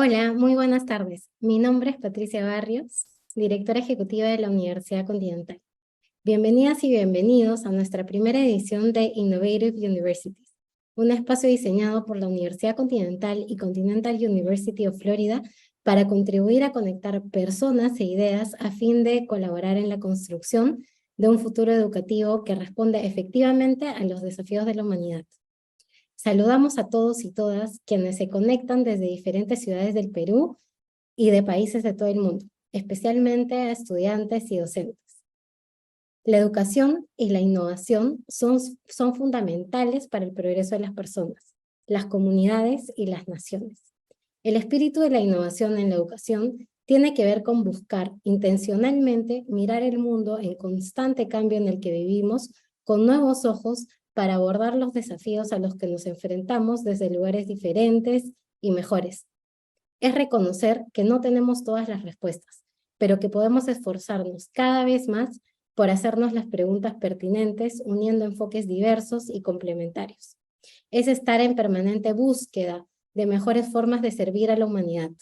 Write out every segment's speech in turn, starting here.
Hola, muy buenas tardes. Mi nombre es Patricia Barrios, directora ejecutiva de la Universidad Continental. Bienvenidas y bienvenidos a nuestra primera edición de Innovative Universities, un espacio diseñado por la Universidad Continental y Continental University of Florida para contribuir a conectar personas e ideas a fin de colaborar en la construcción de un futuro educativo que responda efectivamente a los desafíos de la humanidad. Saludamos a todos y todas quienes se conectan desde diferentes ciudades del Perú y de países de todo el mundo, especialmente a estudiantes y docentes. La educación y la innovación son fundamentales para el progreso de las personas, las comunidades y las naciones. El espíritu de la innovación en la educación tiene que ver con buscar intencionalmente mirar el mundo en constante cambio en el que vivimos con nuevos ojos para abordar los desafíos a los que nos enfrentamos desde lugares diferentes y mejores. Es reconocer que no tenemos todas las respuestas, pero que podemos esforzarnos cada vez más por hacernos las preguntas pertinentes, uniendo enfoques diversos y complementarios. Es estar en permanente búsqueda de mejores formas de servir a la humanidad.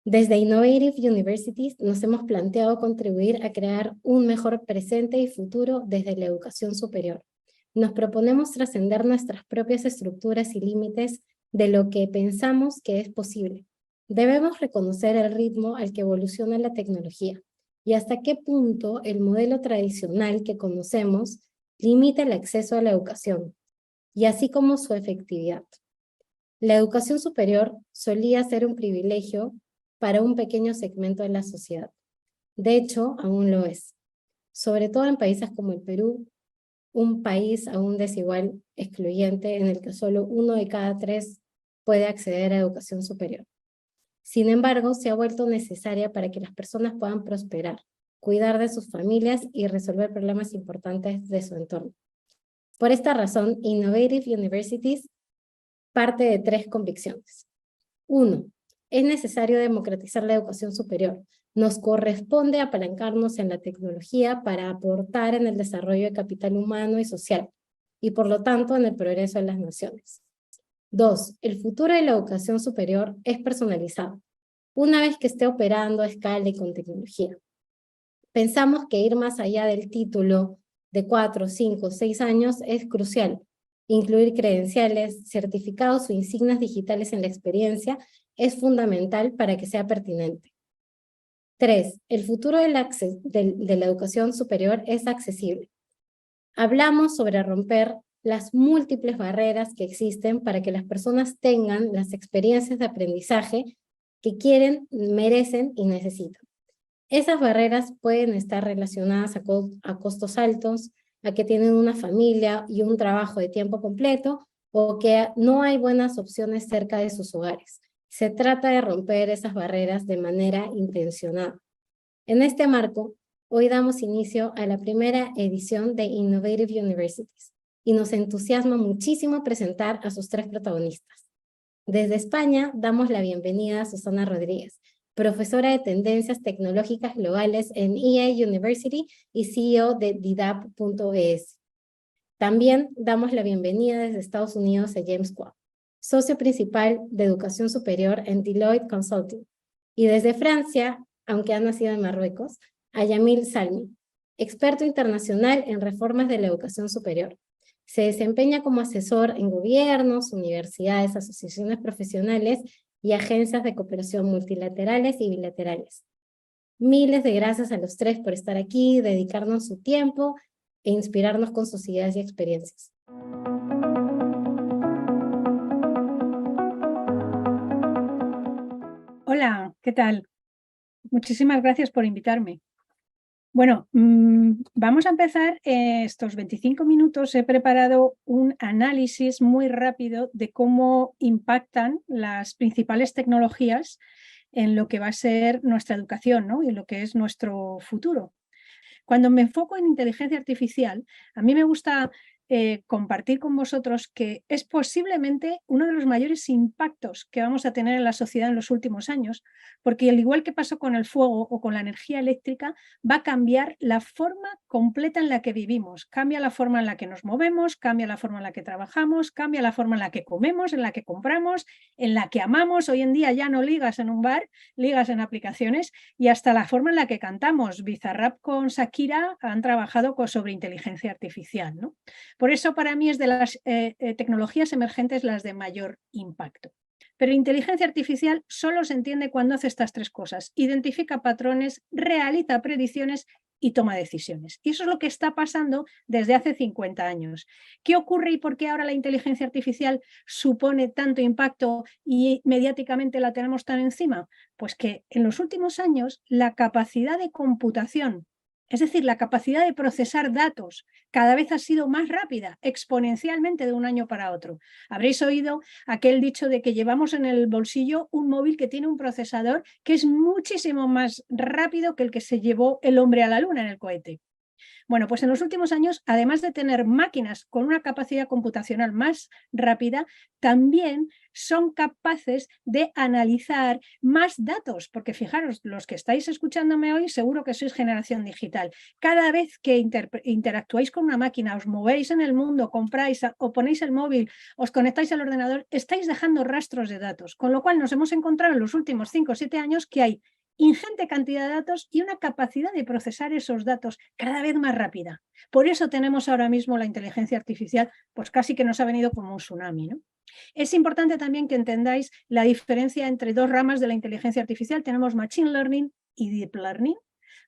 Desde Innovative Universities nos hemos planteado contribuir a crear un mejor presente y futuro desde la educación superior. Nos proponemos trascender nuestras propias estructuras y límites de lo que pensamos que es posible. Debemos reconocer el ritmo al que evoluciona la tecnología y hasta qué punto el modelo tradicional que conocemos limita el acceso a la educación, y así como su efectividad. La educación superior solía ser un privilegio para un pequeño segmento de la sociedad. De hecho, aún lo es. Sobre todo en países como el Perú, un país aún desigual, excluyente, en el que solo 1 de cada 3 puede acceder a educación superior. Sin embargo, se ha vuelto necesaria para que las personas puedan prosperar, cuidar de sus familias y resolver problemas importantes de su entorno. Por esta razón, Innovative Universities parte de 3 convicciones. 1. Es necesario democratizar la educación superior. Nos corresponde apalancarnos en la tecnología para aportar en el desarrollo de capital humano y social, y por lo tanto en el progreso de las naciones. 2. El futuro de la educación superior es personalizado, una vez que esté operando a escala y con tecnología. Pensamos que ir más allá del título de 4, 5, 6 años es crucial. Incluir credenciales, certificados o insignias digitales en la experiencia es fundamental para que sea pertinente. 3. El futuro de la educación superior es accesible. Hablamos sobre romper las múltiples barreras que existen para que las personas tengan las experiencias de aprendizaje que quieren, merecen y necesitan. Esas barreras pueden estar relacionadas a costos altos, a que tienen una familia y un trabajo de tiempo completo, o que no hay buenas opciones cerca de sus hogares. Se trata de romper esas barreras de manera intencionada. En este marco, hoy damos inicio a la primera edición de Innovative Universities y nos entusiasma muchísimo presentar a sus 3 protagonistas. Desde España damos la bienvenida a Susana Rodríguez, profesora de Tendencias Tecnológicas Globales en EA University y CEO de DIDAP.es. También damos la bienvenida desde Estados Unidos a James Kwok, socio principal de Educación Superior en Deloitte Consulting. Y desde Francia, aunque ha nacido en Marruecos, a Yamil Salmi, experto internacional en reformas de la educación superior. Se desempeña como asesor en gobiernos, universidades, asociaciones profesionales y agencias de cooperación multilaterales y bilaterales. Miles de gracias a los 3 por estar aquí, dedicarnos su tiempo e inspirarnos con sus ideas y experiencias. Hola, ¿qué tal? Muchísimas gracias por invitarme. Bueno, vamos a empezar estos 25 minutos. He preparado un análisis muy rápido de cómo impactan las principales tecnologías en lo que va a ser nuestra educación, ¿no? Y en lo que es nuestro futuro. Cuando me enfoco en inteligencia artificial, a mí me gusta compartir con vosotros que es posiblemente uno de los mayores impactos que vamos a tener en la sociedad en los últimos años, porque al igual que pasó con el fuego o con la energía eléctrica, va a cambiar la forma completa en la que vivimos, cambia la forma en la que nos movemos, cambia la forma en la que trabajamos, cambia la forma en la que comemos, en la que compramos, en la que amamos. Hoy en día ya no ligas en un bar, ligas en aplicaciones, y hasta la forma en la que cantamos. Bizarrap con Shakira han trabajado sobre inteligencia artificial, ¿no? Por eso para mí es de las tecnologías emergentes las de mayor impacto. Pero inteligencia artificial solo se entiende cuando hace estas tres cosas: identifica patrones, realiza predicciones y toma decisiones. Y eso es lo que está pasando desde hace 50 años. ¿Qué ocurre y por qué ahora la inteligencia artificial supone tanto impacto y mediáticamente la tenemos tan encima? Pues que en los últimos años la capacidad de computación, es decir, la capacidad de procesar datos, cada vez ha sido más rápida, exponencialmente de un año para otro. Habréis oído aquel dicho de que llevamos en el bolsillo un móvil que tiene un procesador que es muchísimo más rápido que el que se llevó el hombre a la luna en el cohete. Bueno, pues en los últimos años, además de tener máquinas con una capacidad computacional más rápida, también son capaces de analizar más datos, porque fijaros, los que estáis escuchándome hoy seguro que sois generación digital. Cada vez que interactuáis con una máquina, os movéis en el mundo, compráis o ponéis el móvil, os conectáis al ordenador, estáis dejando rastros de datos, con lo cual nos hemos encontrado en los últimos 5 o 7 años que hay ingente cantidad de datos y una capacidad de procesar esos datos cada vez más rápida. Por eso tenemos ahora mismo la inteligencia artificial, pues casi que nos ha venido como un tsunami, ¿no? Es importante también que entendáis la diferencia entre dos ramas de la inteligencia artificial. Tenemos Machine Learning y Deep Learning.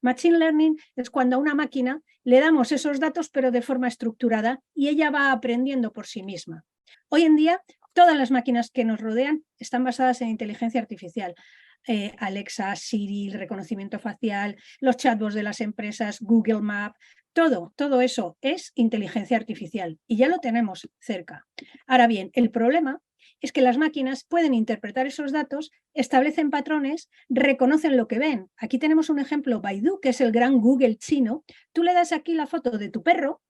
Machine Learning es cuando a una máquina le damos esos datos pero de forma estructurada y ella va aprendiendo por sí misma. Hoy en día todas las máquinas que nos rodean están basadas en inteligencia artificial. Alexa, Siri, el reconocimiento facial, los chatbots de las empresas, Google Maps, todo eso es inteligencia artificial y ya lo tenemos cerca. Ahora bien, el problema es que las máquinas pueden interpretar esos datos, establecen patrones, reconocen lo que ven. Aquí tenemos un ejemplo, Baidu, que es el gran Google chino. Tú le das aquí la foto de tu perro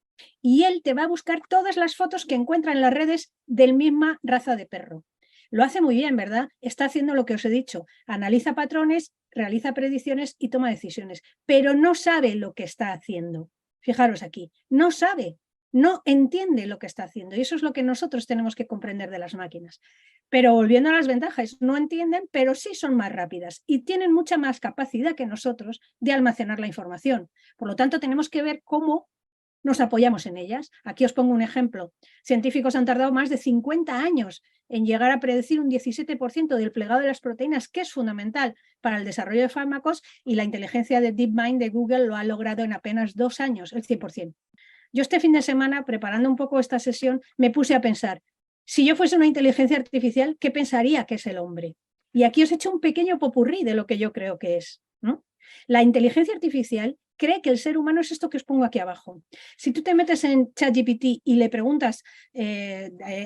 y él te va a buscar todas las fotos que encuentra en las redes del misma raza de perro. Lo hace muy bien, ¿verdad? Está haciendo lo que os he dicho. Analiza patrones, realiza predicciones y toma decisiones, pero no sabe lo que está haciendo. Fijaros aquí, no sabe, no entiende lo que está haciendo. Y eso es lo que nosotros tenemos que comprender de las máquinas. Pero volviendo a las ventajas, no entienden, pero sí son más rápidas y tienen mucha más capacidad que nosotros de almacenar la información. Por lo tanto, tenemos que ver cómo nos apoyamos en ellas. Aquí os pongo un ejemplo. Científicos han tardado más de 50 años en llegar a predecir un 17% del plegado de las proteínas, que es fundamental para el desarrollo de fármacos, y la inteligencia de DeepMind de Google lo ha logrado en apenas 2 años, el 100%. Yo este fin de semana, preparando un poco esta sesión, me puse a pensar, si yo fuese una inteligencia artificial, ¿qué pensaría que es el hombre? Y aquí os he hecho un pequeño popurrí de lo que yo creo que es, ¿no? La inteligencia artificial cree que el ser humano es esto que os pongo aquí abajo. Si tú te metes en ChatGPT y le preguntas,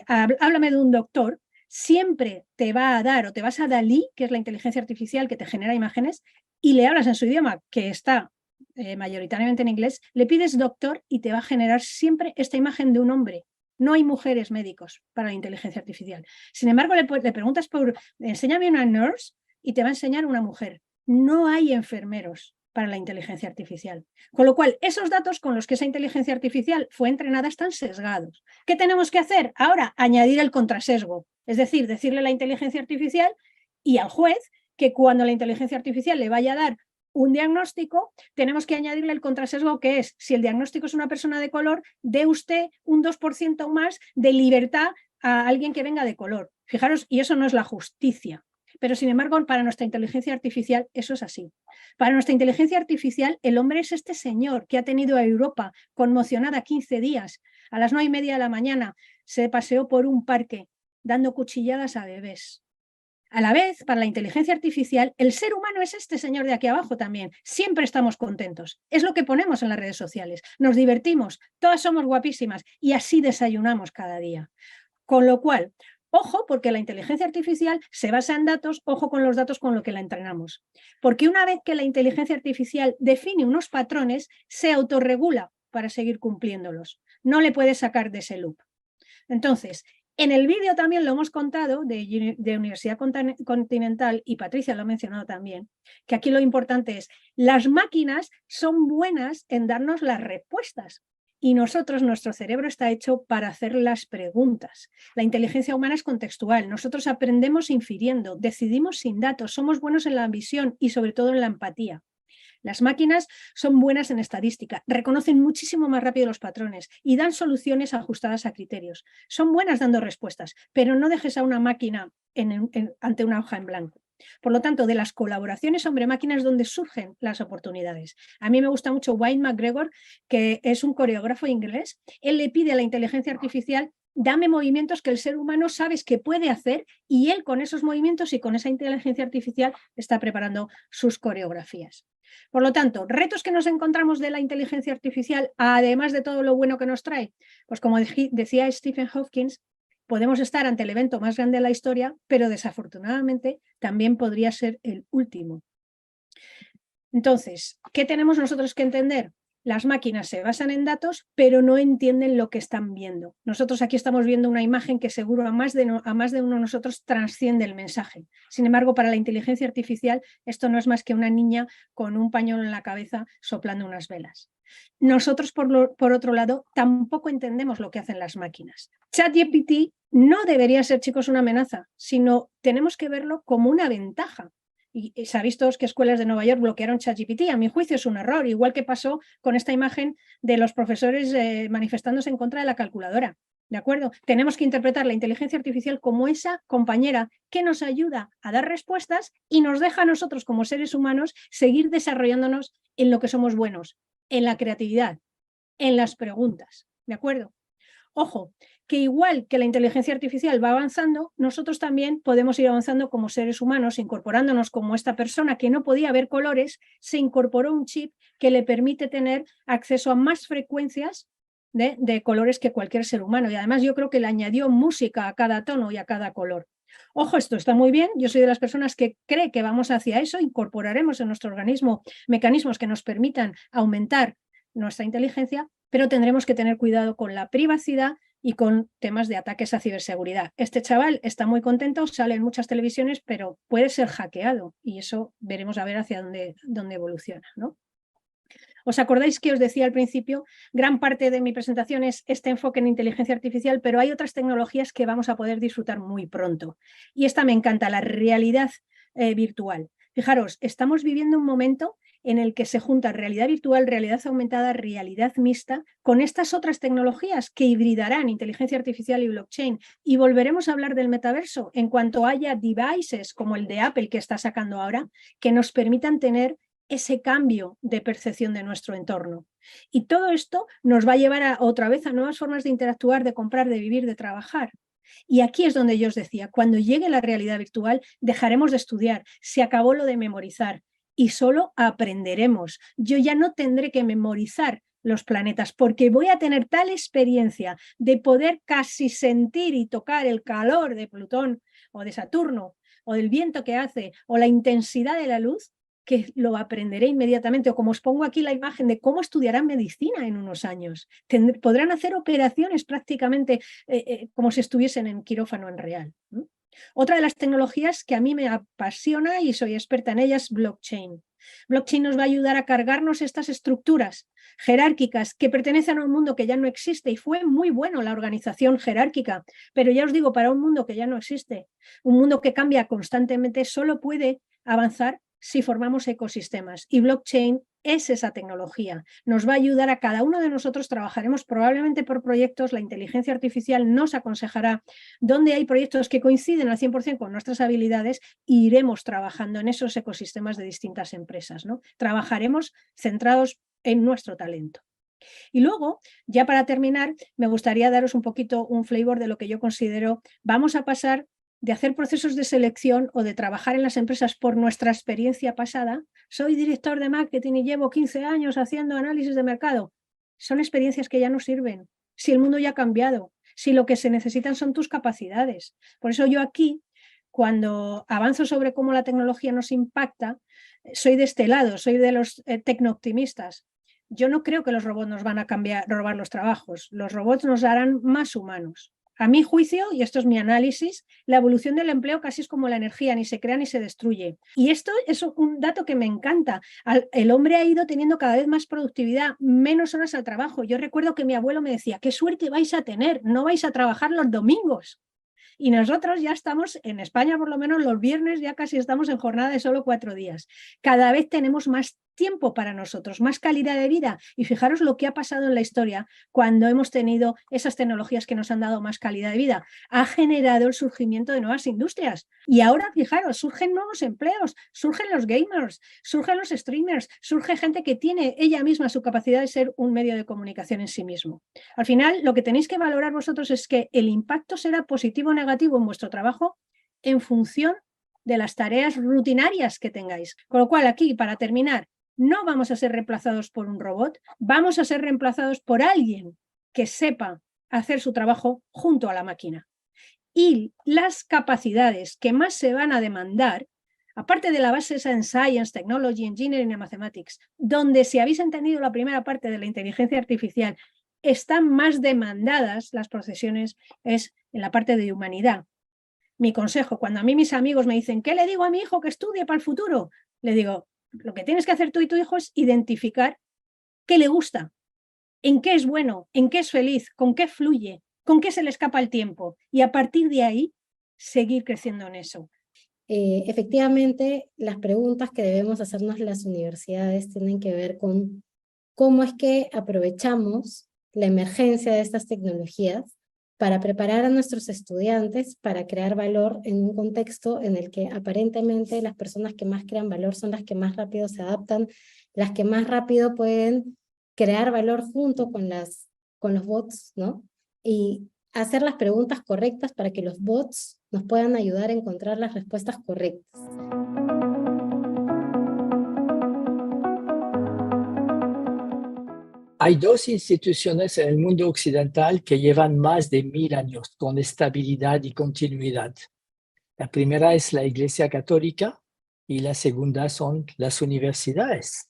háblame de un doctor, siempre te va a dar, o te vas a DALL-E, que es la inteligencia artificial que te genera imágenes, y le hablas en su idioma, que está mayoritariamente en inglés, le pides doctor y te va a generar siempre esta imagen de un hombre. No hay mujeres médicos para la inteligencia artificial. Sin embargo, le preguntas enséñame una nurse y te va a enseñar una mujer. No hay enfermeros para la inteligencia artificial. Con lo cual, esos datos con los que esa inteligencia artificial fue entrenada están sesgados. ¿Qué tenemos que hacer? Ahora, añadir el contrasesgo. Es decir, decirle a la inteligencia artificial y al juez que cuando la inteligencia artificial le vaya a dar un diagnóstico, tenemos que añadirle el contrasesgo, que es, si el diagnóstico es una persona de color, dé usted un 2% más de libertad a alguien que venga de color. Fijaros, y eso no es la justicia. Pero, sin embargo, para nuestra inteligencia artificial eso es así. Para nuestra inteligencia artificial, el hombre es este señor que ha tenido a Europa conmocionada 15 días. A las 9:30 de la mañana se paseó por un parque dando cuchilladas a bebés. A la vez, para la inteligencia artificial, el ser humano es este señor de aquí abajo también. Siempre estamos contentos. Es lo que ponemos en las redes sociales. Nos divertimos, todas somos guapísimas y así desayunamos cada día. Con lo cual, ojo, porque la inteligencia artificial se basa en datos, ojo con los datos con los que la entrenamos. Porque una vez que la inteligencia artificial define unos patrones, se autorregula para seguir cumpliéndolos. no le puedes sacar de ese loop. Entonces, en el vídeo también lo hemos contado de Universidad Continental, y Patricia lo ha mencionado también, que aquí lo importante es, las máquinas son buenas en darnos las respuestas y nosotros, nuestro cerebro está hecho para hacer las preguntas. La inteligencia humana es contextual, nosotros aprendemos infiriendo, decidimos sin datos, somos buenos en la visión y sobre todo en la empatía. Las máquinas son buenas en estadística, reconocen muchísimo más rápido los patrones y dan soluciones ajustadas a criterios. Son buenas dando respuestas, pero no dejes a una máquina ante una hoja en blanco. Por lo tanto, de las colaboraciones hombre-máquina es donde surgen las oportunidades. A mí me gusta mucho Wayne McGregor, que es un coreógrafo inglés. Él le pide a la inteligencia artificial: dame movimientos que el ser humano sabes que puede hacer, y él con esos movimientos y con esa inteligencia artificial está preparando sus coreografías. Por lo tanto, retos que nos encontramos de la inteligencia artificial, además de todo lo bueno que nos trae, pues como decía Stephen Hawking, podemos estar ante el evento más grande de la historia, pero desafortunadamente también podría ser el último. Entonces, ¿qué tenemos nosotros que entender? Las máquinas se basan en datos, pero no entienden lo que están viendo. Nosotros aquí estamos viendo una imagen que seguro a más de uno de nosotros trasciende el mensaje. Sin embargo, para la inteligencia artificial, esto no es más que una niña con un pañuelo en la cabeza soplando unas velas. Nosotros, por otro lado, tampoco entendemos lo que hacen las máquinas. ChatGPT no debería ser, chicos, una amenaza, sino tenemos que verlo como una ventaja. Y se ha visto que escuelas de Nueva York bloquearon ChatGPT. A mi juicio es un error, igual que pasó con esta imagen de los profesores manifestándose en contra de la calculadora. ¿De acuerdo? Tenemos que interpretar la inteligencia artificial como esa compañera que nos ayuda a dar respuestas y nos deja a nosotros como seres humanos seguir desarrollándonos en lo que somos buenos, en la creatividad, en las preguntas. ¿De acuerdo? Ojo, que igual que la inteligencia artificial va avanzando, nosotros también podemos ir avanzando como seres humanos, incorporándonos como esta persona que no podía ver colores, se incorporó un chip que le permite tener acceso a más frecuencias de colores que cualquier ser humano. Y además yo creo que le añadió música a cada tono y a cada color. Ojo, esto está muy bien. Yo soy de las personas que cree que vamos hacia eso. Incorporaremos en nuestro organismo mecanismos que nos permitan aumentar nuestra inteligencia, pero tendremos que tener cuidado con la privacidad y con temas de ataques a ciberseguridad. Este chaval está muy contento, sale en muchas televisiones, pero puede ser hackeado y eso veremos a ver hacia dónde evoluciona, ¿no? ¿Os acordáis que os decía al principio? Gran parte de mi presentación es este enfoque en inteligencia artificial, pero hay otras tecnologías que vamos a poder disfrutar muy pronto. Y esta me encanta, la realidad virtual. Fijaros, estamos viviendo un momento en el que se junta realidad virtual, realidad aumentada, realidad mixta, con estas otras tecnologías que hibridarán inteligencia artificial y blockchain. Y volveremos a hablar del metaverso en cuanto haya devices como el de Apple que está sacando ahora, que nos permitan tener ese cambio de percepción de nuestro entorno. Y todo esto nos va a llevar otra vez a nuevas formas de interactuar, de comprar, de vivir, de trabajar. Y aquí es donde yo os decía, cuando llegue la realidad virtual, dejaremos de estudiar, se acabó lo de memorizar y solo aprenderemos. Yo ya no tendré que memorizar los planetas porque voy a tener tal experiencia de poder casi sentir y tocar el calor de Plutón o de Saturno o del viento que hace o la intensidad de la luz, que lo aprenderé inmediatamente. O como os pongo aquí la imagen de cómo estudiarán medicina en unos años. Podrán hacer operaciones prácticamente como si estuviesen en quirófano en real. Otra de las tecnologías que a mí me apasiona y soy experta en ellas es blockchain. Blockchain nos va a ayudar a cargarnos estas estructuras jerárquicas que pertenecen a un mundo que ya no existe, y fue muy bueno la organización jerárquica, pero ya os digo, para un mundo que ya no existe, un mundo que cambia constantemente, solo puede avanzar si formamos ecosistemas, y blockchain es esa tecnología. Nos va a ayudar a cada uno de nosotros, trabajaremos probablemente por proyectos, la inteligencia artificial nos aconsejará dónde hay proyectos que coinciden al 100% con nuestras habilidades e iremos trabajando en esos ecosistemas de distintas empresas, ¿no? Trabajaremos centrados en nuestro talento. Y luego, ya para terminar, me gustaría daros un poquito un flavor de lo que yo considero, vamos a pasar de hacer procesos de selección o de trabajar en las empresas por nuestra experiencia pasada. Soy director de marketing y llevo 15 años haciendo análisis de mercado. Son experiencias que ya no sirven. Si el mundo ya ha cambiado, si lo que se necesitan son tus capacidades. Por eso yo aquí, cuando avanzo sobre cómo la tecnología nos impacta, soy de este lado, soy de los tecnooptimistas. yo no creo que los robots nos van a robar los trabajos. Los robots nos harán más humanos. A mi juicio, y esto es mi análisis, la evolución del empleo casi es como la energía, ni se crea ni se destruye. Y esto es un dato que me encanta. El hombre ha ido teniendo cada vez más productividad, menos horas al trabajo. Yo recuerdo que mi abuelo me decía, qué suerte vais a tener, no vais a trabajar los domingos. Y nosotros ya estamos, en España por lo menos los viernes ya casi estamos en jornada de solo 4 días. Cada vez tenemos más tiempo para nosotros, más calidad de vida. Y fijaros lo que ha pasado en la historia cuando hemos tenido esas tecnologías que nos han dado más calidad de vida. Ha generado el surgimiento de nuevas industrias. Y ahora, fijaros, surgen nuevos empleos, surgen los gamers, surgen los streamers, surge gente que tiene ella misma su capacidad de ser un medio de comunicación en sí mismo. Al final, lo que tenéis que valorar vosotros es que el impacto será positivo o negativo en vuestro trabajo en función de las tareas rutinarias que tengáis. Con lo cual, aquí, para terminar, no vamos a ser reemplazados por un robot, vamos a ser reemplazados por alguien que sepa hacer su trabajo junto a la máquina. Y las capacidades que más se van a demandar, aparte de la base esa en Science, Technology, Engineering y Mathematics, donde si habéis entendido la primera parte de la inteligencia artificial, están más demandadas las profesiones, es en la parte de humanidad. Mi consejo, cuando a mí mis amigos me dicen, ¿qué le digo a mi hijo que estudie para el futuro? Le digo, lo que tienes que hacer tú y tu hijo es identificar qué le gusta, en qué es bueno, en qué es feliz, con qué fluye, con qué se le escapa el tiempo. Y a partir de ahí, seguir creciendo en eso. Efectivamente, las preguntas que debemos hacernos las universidades tienen que ver con cómo es que aprovechamos la emergencia de estas tecnologías para preparar a nuestros estudiantes para crear valor en un contexto en el que aparentemente las personas que más crean valor son las que más rápido se adaptan, las que más rápido pueden crear valor junto con los bots, ¿no? Y hacer las preguntas correctas para que los bots nos puedan ayudar a encontrar las respuestas correctas. Hay dos instituciones en el mundo occidental que llevan más de 1000 años con estabilidad y continuidad. La primera es la Iglesia Católica y la segunda son las universidades,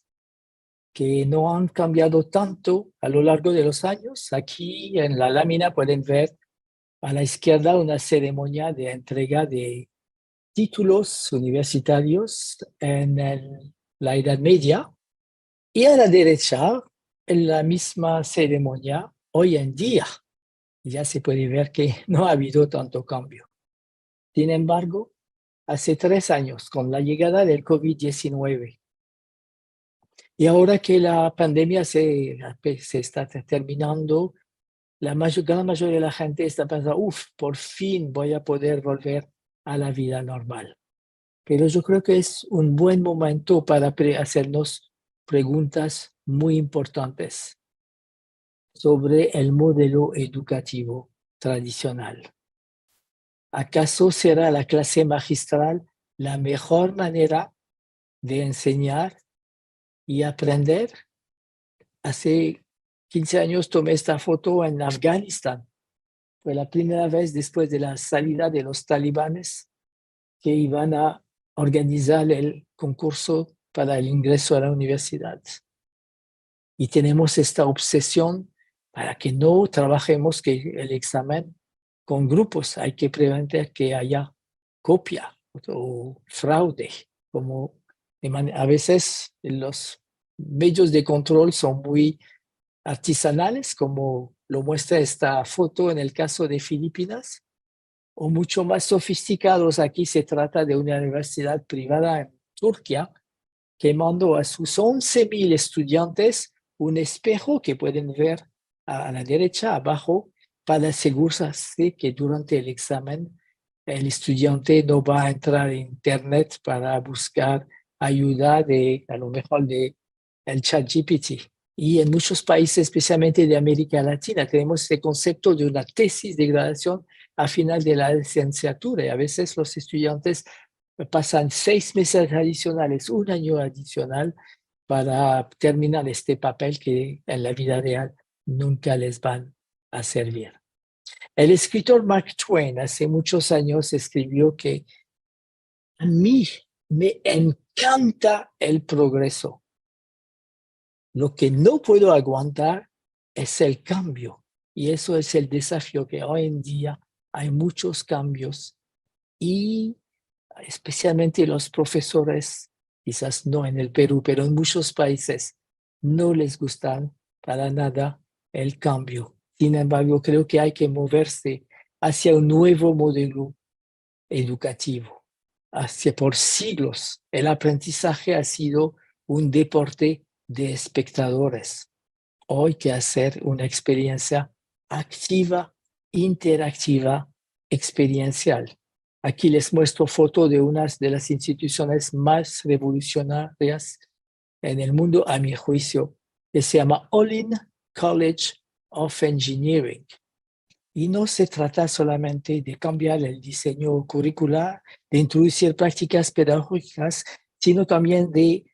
que no han cambiado tanto a lo largo de los años. Aquí en la lámina pueden ver a la izquierda una ceremonia de entrega de títulos universitarios en la Edad Media y a la derecha en la misma ceremonia hoy en día. Ya se puede ver que no ha habido tanto cambio. Sin embargo, hace 3 años, con la llegada del COVID-19, y ahora que la pandemia se está terminando, gran mayoría de la gente está pensando, por fin voy a poder volver a la vida normal. Pero yo creo que es un buen momento para hacernos preguntas muy importantes sobre el modelo educativo tradicional. ¿Acaso será la clase magistral la mejor manera de enseñar y aprender? Hace 15 años tomé esta foto en Afganistán. Fue la primera vez después de la salida de los talibanes que iban a organizar el concurso para el ingreso a la universidad. Y tenemos esta obsesión para que no trabajemos que el examen con grupos. Hay que prevenir que haya copia o fraude. Como a veces los medios de control son muy artesanales, como lo muestra esta foto en el caso de Filipinas, o mucho más sofisticados. Aquí se trata de una universidad privada en Turquía que mandó a sus 11,000 estudiantes un espejo que pueden ver a la derecha abajo para asegurarse que durante el examen el estudiante no va a entrar en internet para buscar ayuda a lo mejor de el ChatGPT. Y en muchos países, especialmente de América Latina, tenemos este concepto de una tesis de graduación al final de la licenciatura. Y a veces los estudiantes pasan 6 meses adicionales, 1 año adicional para terminar este papel que en la vida real nunca les van a servir. El escritor Mark Twain hace muchos años escribió que a mí me encanta el progreso, Lo que no puedo aguantar es el cambio. Y eso es el desafío, que hoy en día hay muchos cambios y especialmente los profesores, quizás no en el Perú, pero en muchos países, no les gusta para nada el cambio. Sin embargo, creo que hay que moverse hacia un nuevo modelo educativo. Por siglos, el aprendizaje ha sido un deporte de espectadores. Hoy hay que hacer una experiencia activa, interactiva, experiencial. Aquí les muestro foto de una de las instituciones más revolucionarias en el mundo, a mi juicio, que se llama Olin College of Engineering. Y no se trata solamente de cambiar el diseño curricular, de introducir prácticas pedagógicas, sino también de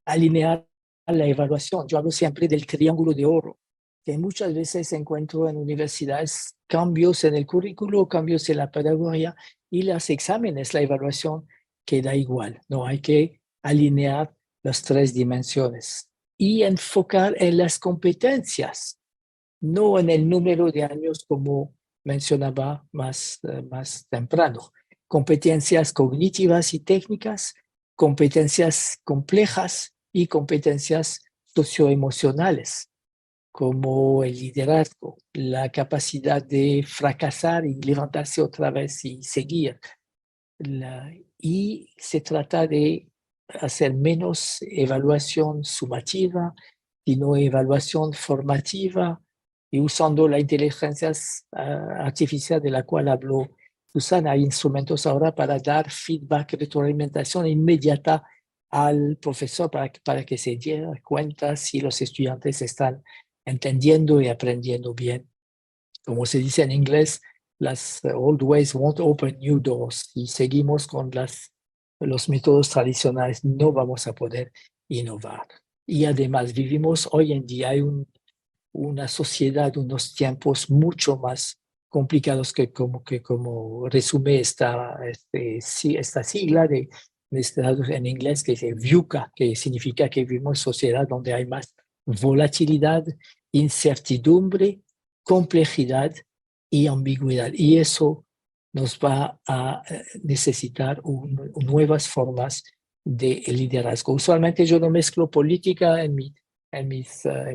alinear la evaluación. Yo hablo siempre del triángulo de oro, que muchas veces encuentro en universidades cambios en el currículo, cambios en la pedagogía y los exámenes, la evaluación queda igual. No hay que alinear las tres dimensiones y enfocar en las competencias, no en el número de años como mencionaba más temprano. Competencias cognitivas y técnicas, competencias complejas y competencias socioemocionales, como el liderazgo, la capacidad de fracasar y levantarse otra vez y seguir. Y se trata de hacer menos evaluación sumativa, sino evaluación formativa, y usando la inteligencia artificial de la cual habló Susana. Hay instrumentos ahora para dar feedback, retroalimentación inmediata al profesor para que se dé cuenta si los estudiantes están entendiendo y aprendiendo bien. Como se dice en inglés, las old ways won't open new doors. Si seguimos con los métodos tradicionales, no vamos a poder innovar. Y además vivimos hoy en día, hay una sociedad, unos tiempos mucho más complicados que como resume esta sigla en inglés, que es VUCA, que significa que vivimos en sociedad donde hay más volatilidad, incertidumbre, complejidad y ambigüedad. Y eso nos va a necesitar nuevas formas de liderazgo. Usualmente yo no mezclo política en mi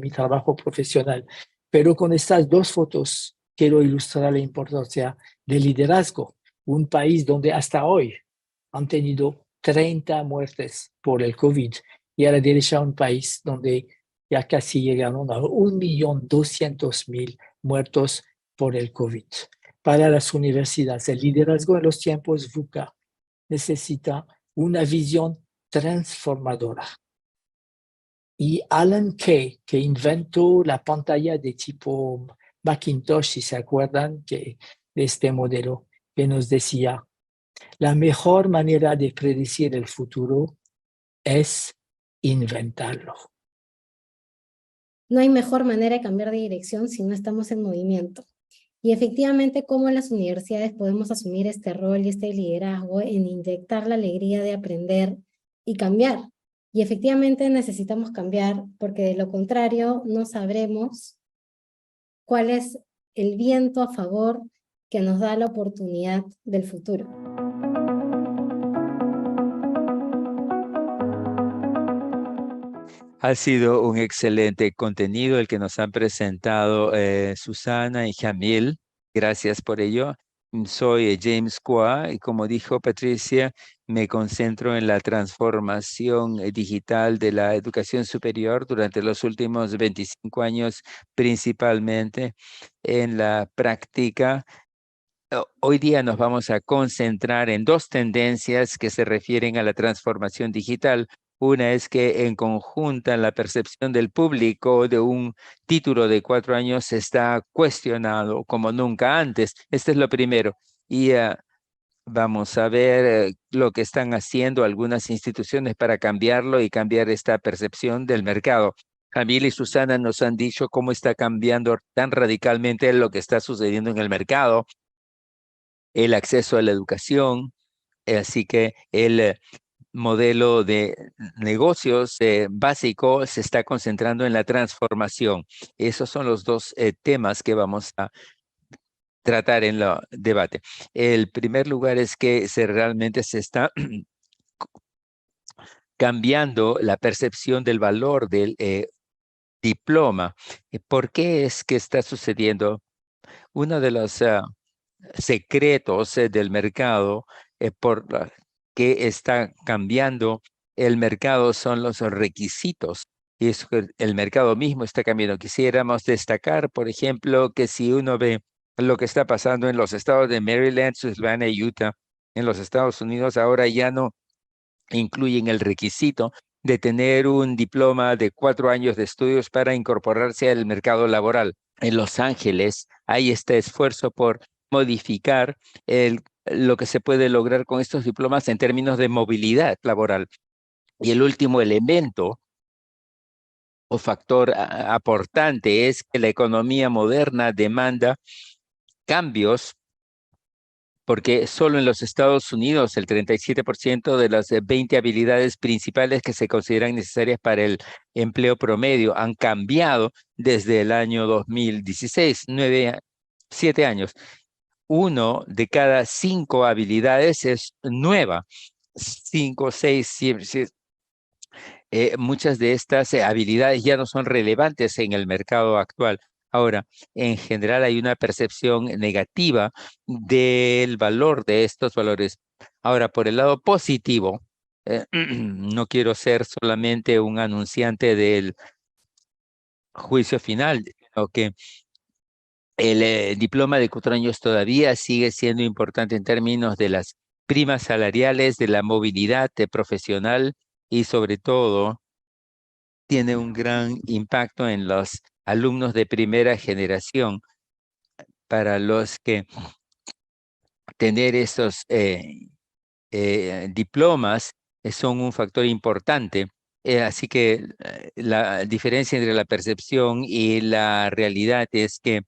trabajo profesional, pero con estas dos fotos quiero ilustrar la importancia del liderazgo. Un país donde hasta hoy han tenido 30 muertes por el COVID, y a la derecha un país donde ya casi llegaron a 1.200.000 muertos por el COVID. Para las universidades, el liderazgo en los tiempos VUCA necesita una visión transformadora. Y Alan Kay, que inventó la pantalla de tipo Macintosh, si se acuerdan de este modelo, que nos decía, la mejor manera de predecir el futuro es inventarlo. No hay mejor manera de cambiar de dirección si no estamos en movimiento. Y efectivamente, ¿cómo las universidades podemos asumir este rol y este liderazgo en inyectar la alegría de aprender y cambiar? Y efectivamente necesitamos cambiar, porque de lo contrario no sabremos cuál es el viento a favor que nos da la oportunidad del futuro. Ha sido un excelente contenido el que nos han presentado Susana y Jamil. Gracias por ello. Soy James Kwa y, como dijo Patricia, me concentro en la transformación digital de la educación superior durante los últimos 25 años, principalmente en la práctica. Hoy día nos vamos a concentrar en dos tendencias que se refieren a la transformación digital. Una es que en conjunta la percepción del público de un título de 4 años está cuestionado como nunca antes. Este es lo primero. Y vamos a ver lo que están haciendo algunas instituciones para cambiarlo y cambiar esta percepción del mercado. Jamil y Susana nos han dicho cómo está cambiando tan radicalmente lo que está sucediendo en el mercado, el acceso a la educación. Así que el modelo de negocios básico se está concentrando en la transformación. Esos son los dos temas que vamos a tratar en el debate. El primer lugar es que realmente se está cambiando la percepción del valor del diploma. ¿Por qué es que está sucediendo? Uno de los secretos del mercado que está cambiando el mercado son los requisitos. Y es que el mercado mismo está cambiando. Quisiéramos destacar, por ejemplo, que si uno ve lo que está pasando en los estados de Maryland, Sullivan y Utah, en los Estados Unidos, ahora ya no incluyen el requisito de tener un diploma de 4 años de estudios para incorporarse al mercado laboral. En Los Ángeles hay este esfuerzo por modificar lo que se puede lograr con estos diplomas en términos de movilidad laboral. Y el último elemento o factor aportante es que la economía moderna demanda cambios, porque solo en los Estados Unidos el 37% de las 20 habilidades principales que se consideran necesarias para el empleo promedio han cambiado desde el año 2016, 7 años. 1 de cada 5 habilidades es nueva. 5, 6, 7, muchas de estas habilidades ya no son relevantes en el mercado actual. Ahora, en general hay una percepción negativa del valor de estos valores. Ahora, por el lado positivo, no quiero ser solamente un anunciante del juicio final, sino que el diploma de 4 años todavía sigue siendo importante en términos de las primas salariales, de la movilidad profesional y sobre todo tiene un gran impacto en los alumnos de primera generación para los que tener esos diplomas son un factor importante. Así que la diferencia entre la percepción y la realidad es que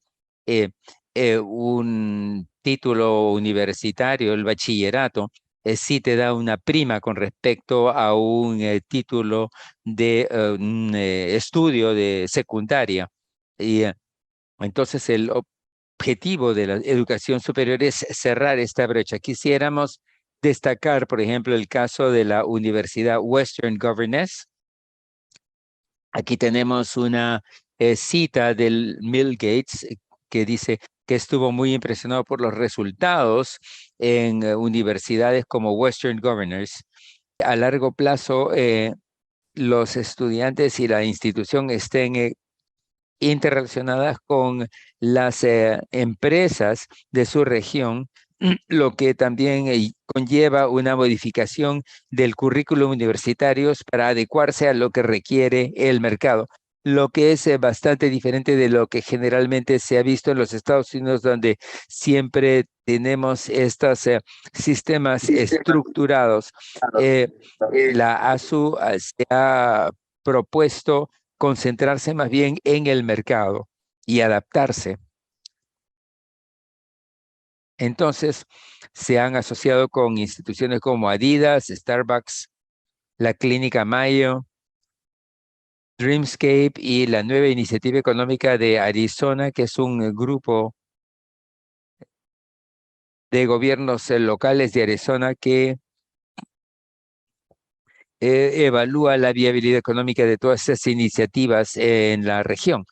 un título universitario, el bachillerato, sí te da una prima con respecto a un título de un estudio de secundaria. Y entonces el objetivo de la educación superior es cerrar esta brecha. Quisiéramos destacar, por ejemplo, el caso de la Universidad Western Governors. Aquí tenemos una cita del Bill Gates que dice que estuvo muy impresionado por los resultados en universidades como Western Governors. A largo plazo, los estudiantes y la institución estén interrelacionadas con las empresas de su región, lo que también conlleva una modificación del currículum universitario para adecuarse a lo que requiere el mercado, lo que es bastante diferente de lo que generalmente se ha visto en los Estados Unidos, donde siempre tenemos estos sistemas estructurados. La ASU se ha propuesto concentrarse más bien en el mercado y adaptarse. Entonces, se han asociado con instituciones como Adidas, Starbucks, la Clínica Mayo, Dreamscape y la nueva iniciativa económica de Arizona, que es un grupo de gobiernos locales de Arizona que evalúa la viabilidad económica de todas esas iniciativas en la región.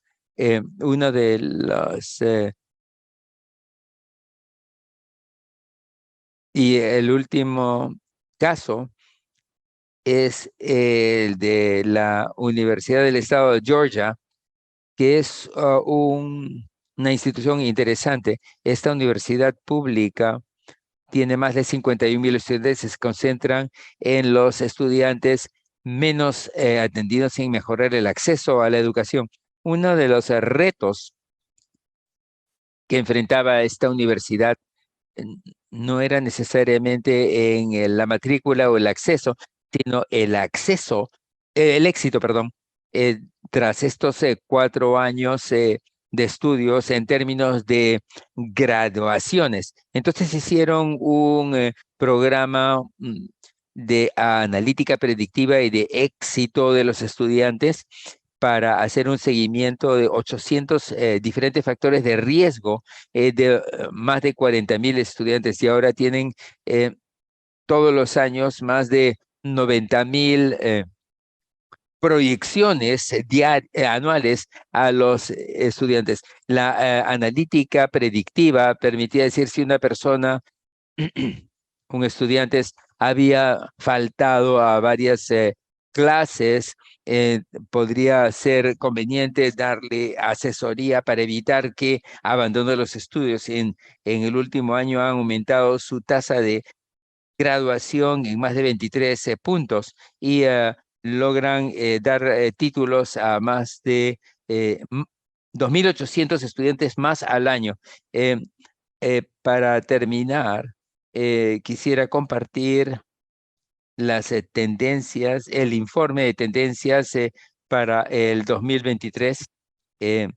Uno de los y el último caso es el de la Universidad del Estado de Georgia, que es una institución interesante. Esta universidad pública tiene más de 51,000 estudiantes, se concentran en los estudiantes menos atendidos sin mejorar el acceso a la educación. Uno de los retos que enfrentaba esta universidad no era necesariamente en la matrícula o el acceso, sino el éxito, perdón, tras estos 4 años de estudios en términos de graduaciones. Entonces hicieron un programa de analítica predictiva y de éxito de los estudiantes para hacer un seguimiento de 800 diferentes factores de riesgo de más de 40,000 estudiantes, y ahora tienen todos los años más de 90,000 proyecciones anuales a los estudiantes. La analítica predictiva permitía decir si una persona, un estudiante, había faltado a varias clases, podría ser conveniente darle asesoría para evitar que abandone los estudios. En el último año han aumentado su tasa de graduación en más de 23 puntos, y logran dar títulos a más de 2,800 estudiantes más al año. Para terminar, quisiera compartir las tendencias, el informe de tendencias para el 2023. En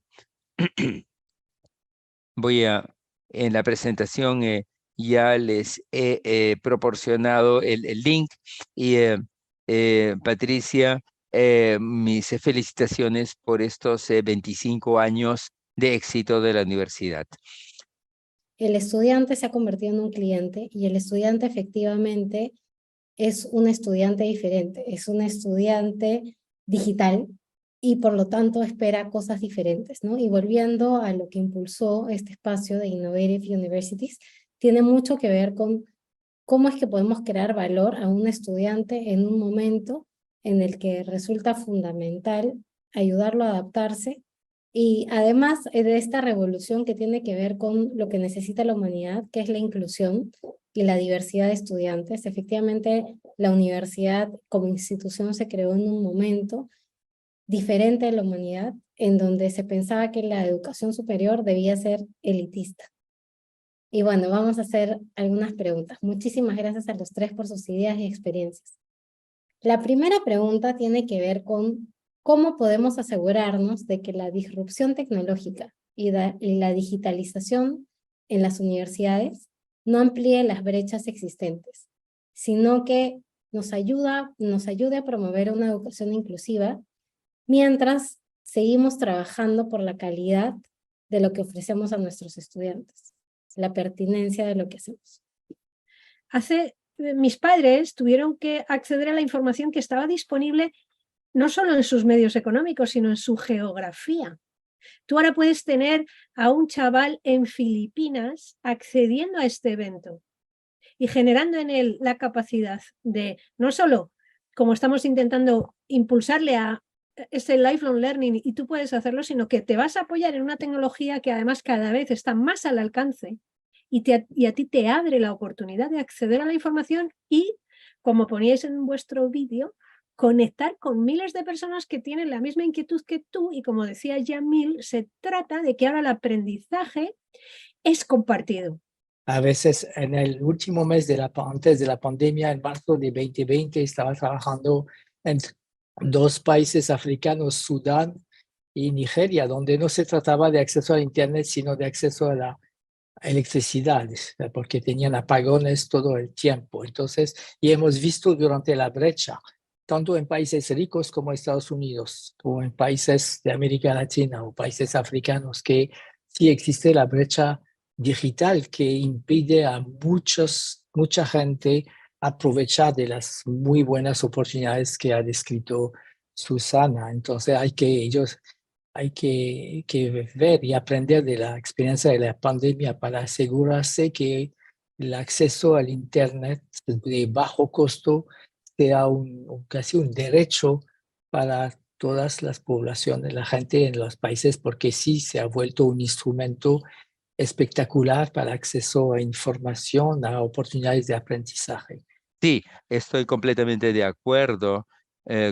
la presentación ya les he proporcionado el link, y Patricia, mis felicitaciones por estos 25 años de éxito de la universidad. El estudiante se ha convertido en un cliente y el estudiante efectivamente es un estudiante diferente, es un estudiante digital y por lo tanto espera cosas diferentes, ¿no? Y volviendo a lo que impulsó este espacio de Innovative Universities, tiene mucho que ver con cómo es que podemos crear valor a un estudiante en un momento en el que resulta fundamental ayudarlo a adaptarse, y además de esta revolución que tiene que ver con lo que necesita la humanidad, que es la inclusión y la diversidad de estudiantes. Efectivamente, la universidad como institución se creó en un momento diferente de la humanidad, en donde se pensaba que la educación superior debía ser elitista. Y bueno, vamos a hacer algunas preguntas. Muchísimas gracias a los tres por sus ideas y experiencias. La primera pregunta tiene que ver con cómo podemos asegurarnos de que la disrupción tecnológica y la digitalización en las universidades no amplíe las brechas existentes, sino que nos ayude a promover una educación inclusiva mientras seguimos trabajando por la calidad de lo que ofrecemos a nuestros estudiantes, la pertinencia de lo que hacemos. Mis padres tuvieron que acceder a la información que estaba disponible no solo en sus medios económicos, sino en su geografía. Tú ahora puedes tener a un chaval en Filipinas accediendo a este evento y generando en él la capacidad de, no solo como estamos intentando impulsarle a ese lifelong learning, y tú puedes hacerlo, sino que te vas a apoyar en una tecnología que además cada vez está más al alcance y a ti te abre la oportunidad de acceder a la información y, como poníais en vuestro vídeo, conectar con miles de personas que tienen la misma inquietud que tú, y como decía Yamil, se trata de que ahora el aprendizaje es compartido. A veces en el último mes antes de la pandemia, en marzo de 2020, estaba trabajando en 2 países africanos, Sudán y Nigeria, donde no se trataba de acceso a Internet, sino de acceso a la electricidad, porque tenían apagones todo el tiempo. Entonces, y hemos visto durante la brecha, tanto en países ricos como Estados Unidos, o en países de América Latina o países africanos, que sí existe la brecha digital que impide a mucha gente aprovechar de las muy buenas oportunidades que ha descrito Susana. Entonces hay que ver y aprender de la experiencia de la pandemia para asegurarse que el acceso al Internet de bajo costo sea casi un derecho para todas las poblaciones, la gente en los países, porque sí se ha vuelto un instrumento espectacular para acceso a información, a oportunidades de aprendizaje. Sí, estoy completamente de acuerdo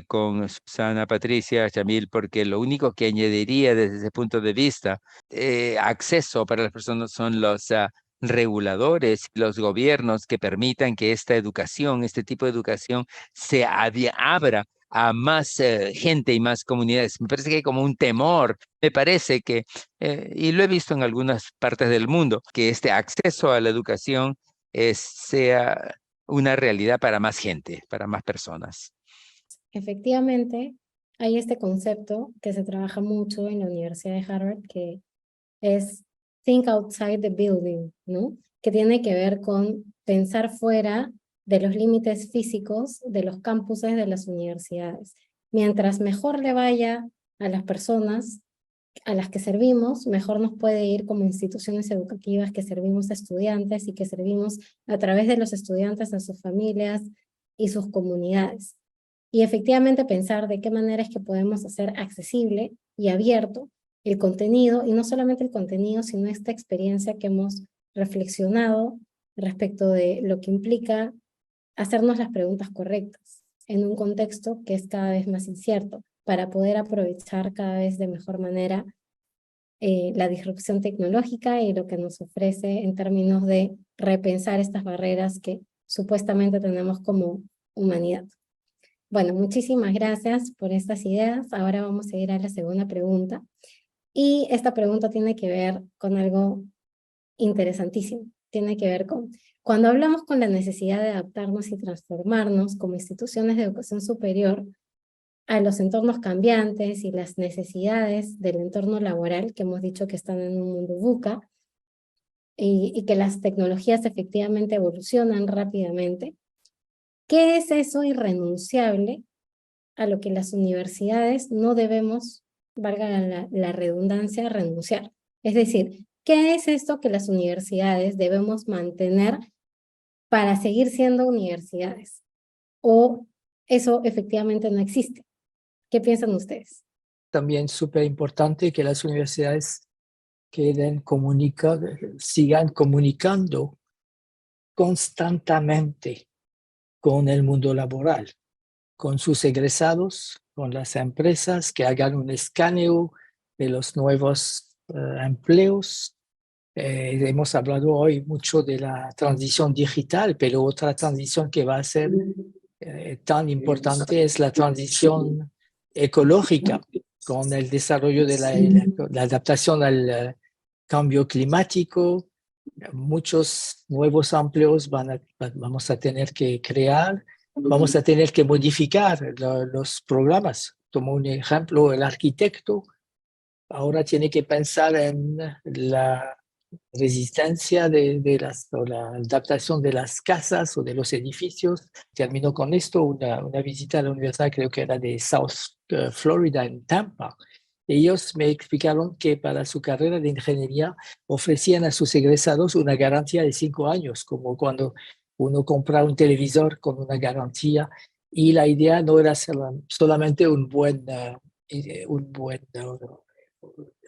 con Susana, Patricia, Yamil, porque lo único que añadiría desde ese punto de vista, acceso para las personas, son los reguladores, los gobiernos que permitan que esta educación, este tipo de educación, se abra a más gente y más comunidades. Me parece que hay como un temor, me parece que, y lo he visto en algunas partes del mundo, que este acceso a la educación sea una realidad para más gente, para más personas. Efectivamente, hay este concepto que se trabaja mucho en la Universidad de Harvard, que es think outside the building, ¿no? Que tiene que ver con pensar fuera de los límites físicos de los campuses de las universidades. Mientras mejor le vaya a las personas a las que servimos, mejor nos puede ir como instituciones educativas que servimos a estudiantes y que servimos a través de los estudiantes a sus familias y sus comunidades. Y efectivamente pensar de qué manera es que podemos hacer accesible y abierto el contenido, y no solamente el contenido, sino esta experiencia que hemos reflexionado respecto de lo que implica hacernos las preguntas correctas en un contexto que es cada vez más incierto, para poder aprovechar cada vez de mejor manera la disrupción tecnológica y lo que nos ofrece en términos de repensar estas barreras que supuestamente tenemos como humanidad. Bueno, muchísimas gracias por estas ideas. Ahora vamos a ir a la segunda pregunta. Y esta pregunta tiene que ver con algo interesantísimo. Tiene que ver con, cuando hablamos con la necesidad de adaptarnos y transformarnos como instituciones de educación superior a los entornos cambiantes y las necesidades del entorno laboral, que hemos dicho que están en un mundo VUCA, y que las tecnologías efectivamente evolucionan rápidamente, ¿qué es eso irrenunciable a lo que las universidades no debemos, valga la redundancia, renunciar? Es decir, ¿qué es esto que las universidades debemos mantener para seguir siendo universidades? ¿O eso efectivamente no existe? ¿Qué piensan ustedes? También súper importante que las universidades sigan comunicando constantemente con el mundo laboral, con sus egresados, con las empresas, que hagan un escaneo de los nuevos empleos. Hemos hablado hoy mucho de la transición digital, pero otra transición que va a ser tan importante es la transición ecológica, con el desarrollo de la adaptación al cambio climático. Muchos nuevos empleos vamos a tener que crear, vamos a tener que modificar los programas. Tomo un ejemplo, el arquitecto ahora tiene que pensar en la resistencia o la adaptación de las casas o de los edificios. Termino con esto, una visita a la universidad, creo que era de South Florida, en Tampa. Ellos me explicaron que para su carrera de ingeniería ofrecían a sus egresados una garantía de 5 años, como cuando uno compra un televisor con una garantía, y la idea no era solamente un buen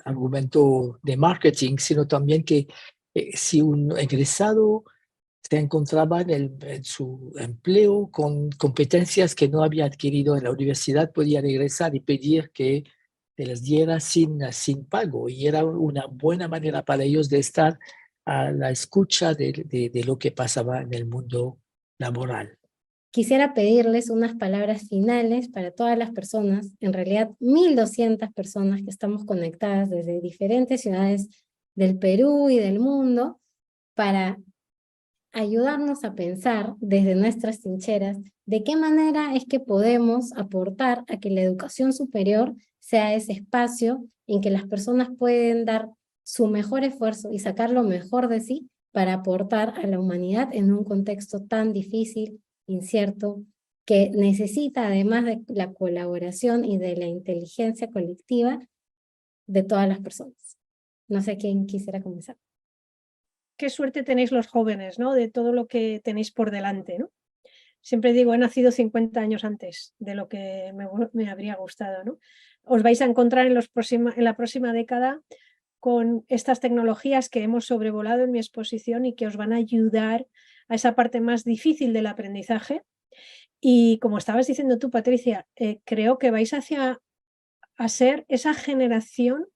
argumento de marketing, sino también que si un egresado se encontraba en su empleo con competencias que no había adquirido en la universidad, podía regresar y pedir que se les diera sin pago. Y era una buena manera para ellos de estar a la escucha de lo que pasaba en el mundo laboral. Quisiera pedirles unas palabras finales para todas las personas, en realidad 1.200 personas que estamos conectadas desde diferentes ciudades del Perú y del mundo, para ayudarnos a pensar desde nuestras trincheras de qué manera es que podemos aportar a que la educación superior sea ese espacio en que las personas pueden dar su mejor esfuerzo y sacar lo mejor de sí para aportar a la humanidad en un contexto tan difícil, incierto, que necesita, además de la colaboración y de la inteligencia colectiva de todas las personas. No sé quién quisiera comenzar. Qué suerte tenéis los jóvenes, ¿no? De todo lo que tenéis por delante, ¿no? Siempre digo, he nacido 50 años antes de lo que me habría gustado, ¿no? Os vais a encontrar en la próxima década con estas tecnologías que hemos sobrevolado en mi exposición y que os van a ayudar a esa parte más difícil del aprendizaje. Y como estabas diciendo tú, Patricia, creo que vais a ser esa generación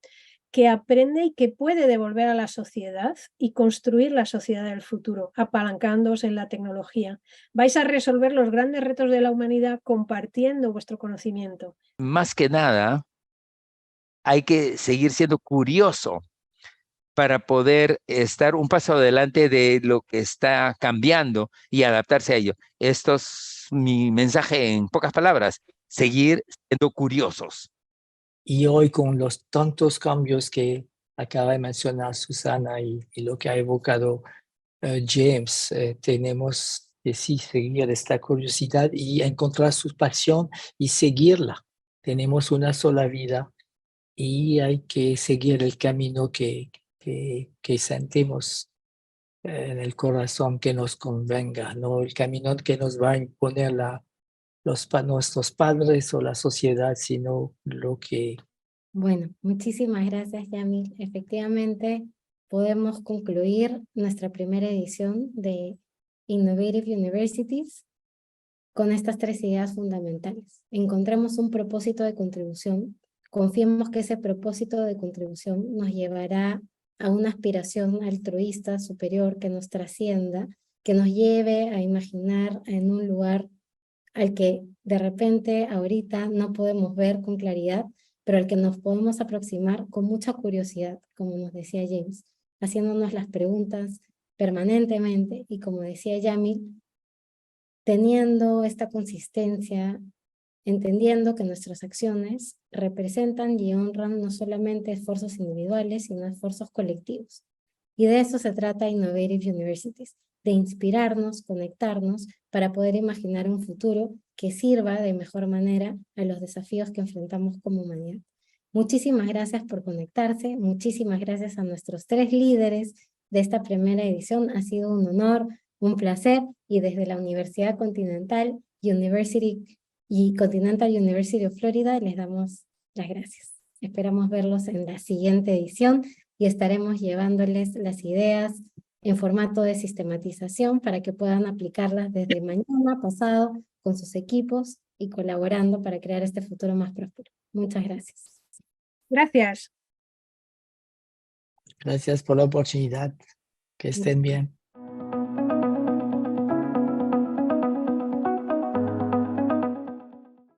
que aprende y que puede devolver a la sociedad y construir la sociedad del futuro, apalancándose en la tecnología. Vais a resolver los grandes retos de la humanidad compartiendo vuestro conocimiento. Más que nada, hay que seguir siendo curioso para poder estar un paso adelante de lo que está cambiando y adaptarse a ello. Esto es mi mensaje en pocas palabras, seguir siendo curiosos. Y hoy con los tantos cambios que acaba de mencionar Susana y lo que ha evocado James, tenemos que sí seguir esta curiosidad y encontrar su pasión y seguirla. Tenemos una sola vida y hay que seguir el camino que sentimos en el corazón que nos convenga, no el camino que nos va a imponer nuestros padres o la sociedad, sino lo que... Bueno, muchísimas gracias, Yamil. Efectivamente, podemos concluir nuestra primera edición de Innovative Universities con estas 3 ideas fundamentales. Encontremos un propósito de contribución, confiemos que ese propósito de contribución nos llevará a una aspiración altruista superior que nos trascienda, que nos lleve a imaginar en un lugar al que de repente ahorita no podemos ver con claridad, pero al que nos podemos aproximar con mucha curiosidad, como nos decía James, haciéndonos las preguntas permanentemente y como decía Yamil, teniendo esta consistencia, entendiendo que nuestras acciones representan y honran no solamente esfuerzos individuales, sino esfuerzos colectivos. Y de eso se trata Innovative Universities, de inspirarnos, conectarnos, para poder imaginar un futuro que sirva de mejor manera a los desafíos que enfrentamos como humanidad. Muchísimas gracias por conectarse, muchísimas gracias a nuestros 3 líderes de esta primera edición. Ha sido un honor, un placer, y desde la Universidad Continental Continental University of Florida les damos las gracias. Esperamos verlos en la siguiente edición y estaremos llevándoles las ideas en formato de sistematización para que puedan aplicarlas desde mañana, pasado, con sus equipos y colaborando para crear este futuro más próspero. Muchas gracias. Gracias. Gracias por la oportunidad. Que estén bien.